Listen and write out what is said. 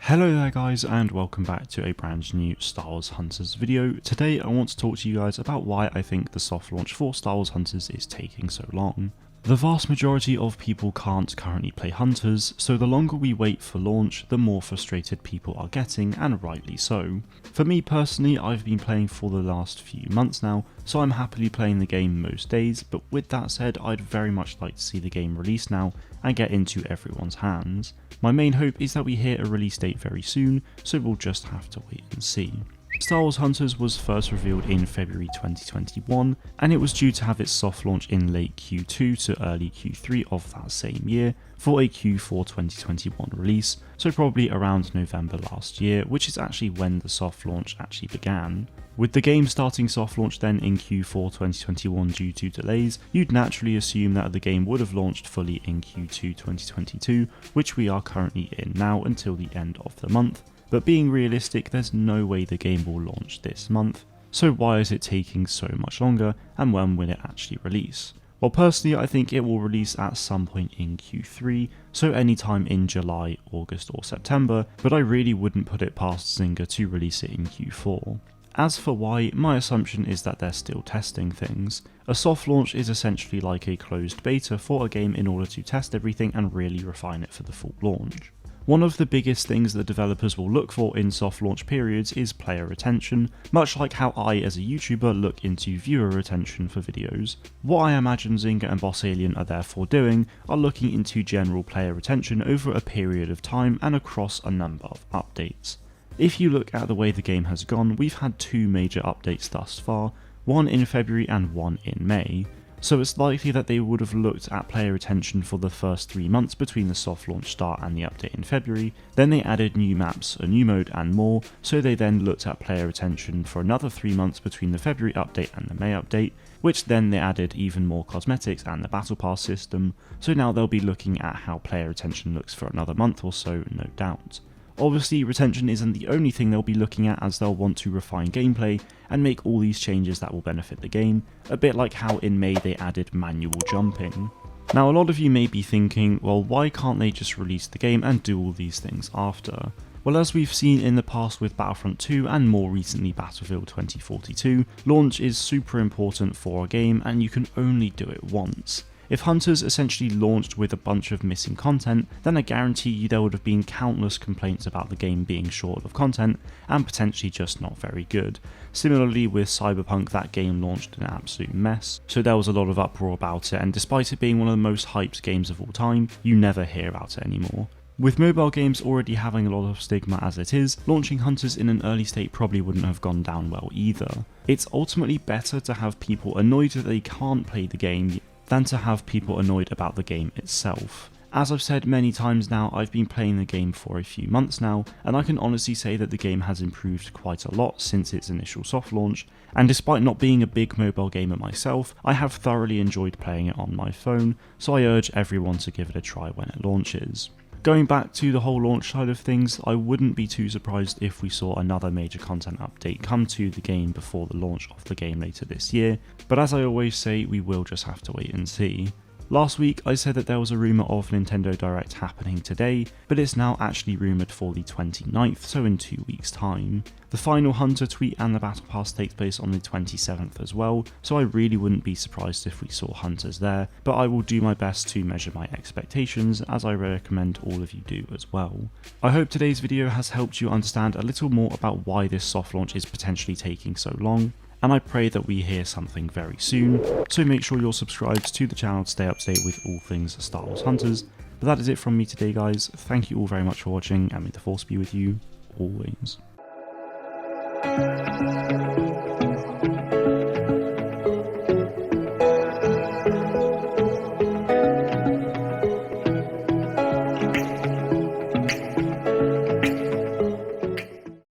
Hello there guys, and welcome back to a brand new Star Wars Hunters video. Today I want to talk to you guys about why I think the soft launch for Star Wars Hunters is taking so long. The vast majority of people can't currently play Hunters, so the longer we wait for launch, the more frustrated people are getting, and rightly so. For me personally, I've been playing for the last few months now, so I'm happily playing the game most days, but with that said, I'd very much like to see the game released now and get into everyone's hands. My main hope is that we hear a release date very soon, so we'll just have to wait and see. Star Wars Hunters was first revealed in February 2021, and it was due to have its soft launch in late Q2 to early Q3 of that same year for a Q4 2021 release, so probably around November last year, which is actually when the soft launch actually began. With the game starting soft launch then in Q4 2021 due to delays, you'd naturally assume that the game would have launched fully in Q2 2022, which we are currently in now until the end of the month. But being realistic, there's no way the game will launch this month, so why is it taking so much longer, and when will it actually release? Well, personally I think it will release at some point in Q3, so anytime in July, August or September, but I really wouldn't put it past Zynga to release it in Q4. As for why, my assumption is that they're still testing things. A soft launch is essentially like a closed beta for a game in order to test everything and really refine it for the full launch. One of the biggest things that developers will look for in soft launch periods is player retention, much like how I as a YouTuber look into viewer retention for videos. What I imagine Zynga and Boss Alien are therefore doing are looking into general player retention over a period of time and across a number of updates. If you look at the way the game has gone, we've had two major updates thus far, one in February and one in May. So it's likely that they would have looked at player retention for the first 3 months between the soft launch start and the update in February, then they added new maps, a new mode and more, so they then looked at player retention for another 3 months between the February update and the May update, which then they added even more cosmetics and the battle pass system, so now they'll be looking at how player retention looks for another month or so, no doubt. Obviously, retention isn't the only thing they'll be looking at, as they'll want to refine gameplay and make all these changes that will benefit the game, a bit like how in May they added manual jumping. Now a lot of you may be thinking, well, why can't they just release the game and do all these things after? Well, as we've seen in the past with Battlefront 2 and more recently Battlefield 2042, launch is super important for a game and you can only do it once. If Hunters essentially launched with a bunch of missing content, then I guarantee you there would have been countless complaints about the game being short of content and potentially just not very good. Similarly with Cyberpunk, that game launched in an absolute mess, so there was a lot of uproar about it, and despite it being one of the most hyped games of all time, you never hear about it anymore. With mobile games already having a lot of stigma as it is, launching Hunters in an early state probably wouldn't have gone down well either. It's ultimately better to have people annoyed that they can't play the game than to have people annoyed about the game itself. As I've said many times now, I've been playing the game for a few months now, and I can honestly say that the game has improved quite a lot since its initial soft launch, and despite not being a big mobile gamer myself, I have thoroughly enjoyed playing it on my phone, so I urge everyone to give it a try when it launches. Going back to the whole launch side of things, I wouldn't be too surprised if we saw another major content update come to the game before the launch of the game later this year, but as I always say, we will just have to wait and see. Last week I said that there was a rumour of Nintendo Direct happening today, but it's now actually rumoured for the 29th, so in 2 weeks time. The final Hunter tweet and the Battle Pass takes place on the 27th as well, so I really wouldn't be surprised if we saw Hunters there, but I will do my best to measure my expectations, as I recommend all of you do as well. I hope today's video has helped you understand a little more about why this soft launch is potentially taking so long, and I pray that we hear something very soon, so make sure you're subscribed to the channel to stay up to date with all things Star Wars Hunters. But that is it from me today guys, thank you all very much for watching, and may the force be with you always.